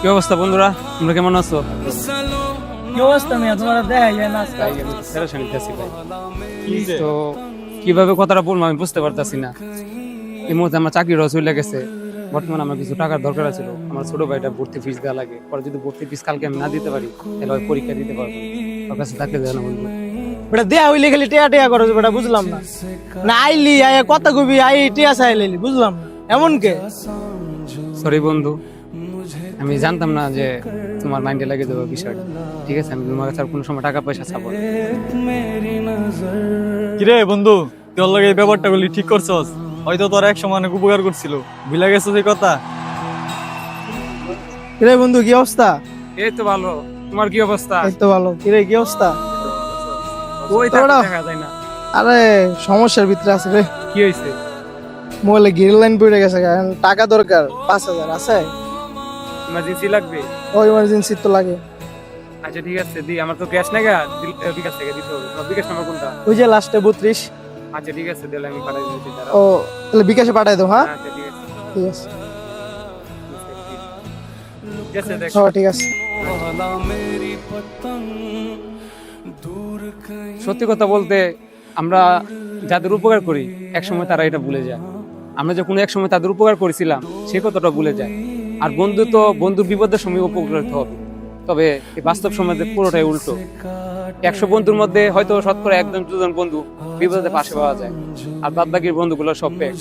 কি অবস্থা বন্ধুরা, তোমরা কেমন আছো? কি অবস্থা মিয়া, তোমার দেখাই যায় না আজকাল। তো কিভাবে কথাটা বলবো আমি বুঝতে পারতাছি না। এই মুহূর্তে আমার চাকরিরও চলে গেছে। বর্তমানে আমার কিছু টাকার দরকার ছিল। আমার ছোট ভাইটা ভর্তি ফিস দেওয়া লাগে। পরে যদি ভর্তি ফিস কালকে আমি না দিতে পারি তাহলে আমি পরীক্ষা দিতে পারবো না। ওর কাছে থাকলে দেয় না বলবো। বেটা দেয়া হইলে খালি টেয়া টেয়া করো বেটা, বুঝলাম না। না আইলি আয় কথা কবি আই টেয়া চাইলি, বুঝলাম না এমন কে। সরি বন্ধু, আমি জানতাম না যে তোমার মাইন্ডে লাগে দেবো বিষয়টা। ঠিক আছে, আমি তোমার কাছে আর কোনো সময় টাকা পয়সা চাবো না। কিরে বন্ধু, তোর লগে এই ব্যাপারটা গুলি ঠিক করছস? হয়তো তোর এক সময় অনেক উপকার করছিল, ভুলে গেছস এই কথা? কিরে বন্ধু কি অবস্থা? এই তো ভালো, তোমার কি অবস্থা? এই তো ভালো। কিরে কি অবস্থা? ওই তো তোরা- দেখা যায় না। আরে সমস্যার ভিতরে আছে রে। কি হয়েছে? মোবাইলে গ্রিন লাইন পড়ে গেছে, টাকা দরকার 5,000 আছে। ইমার্জেন্সি লাগবে? ও ইমার্জেন্সি তো লাগে। আচ্ছা ঠিক আছে, দি আমার তো ক্যাশ নাই গা, বিকাশ থেকে দিতে হবে। তোমার বিকাশ নাম্বার কোনটা? ওই যে লাস্টে 32। আচ্ছা ঠিক আছে, দিলে আমি পাঠাই দিচ্ছি। ও তাহলে বিকাশে পাঠাই দাও। হ্যাঁ আচ্ছা ঠিক আছে, ঠিক আছে। ঠিক আছে দেখ। হ্যাঁ ঠিক আছে। সত্যি কথা বলতে, আমরা যাদের উপকার করি একসময় তারা এটা ভুলে যায়। আমরা যখন একসময় তাদের উপকার করেছিলাম সে কথাটা ভুলে যায়। আর বন্ধু তো বন্ধুর বিপদের সময় উপকৃত হবে। তবে এই বাস্তব সমাজে পুরোটাই উল্টো। 100 বন্ধুর মধ্যে হয়তো শতকরা 1-2 জন বন্ধু বিপদে পাশে পাওয়া যায়, আর বাদ বাকির বন্ধুগুলো সব ফেক।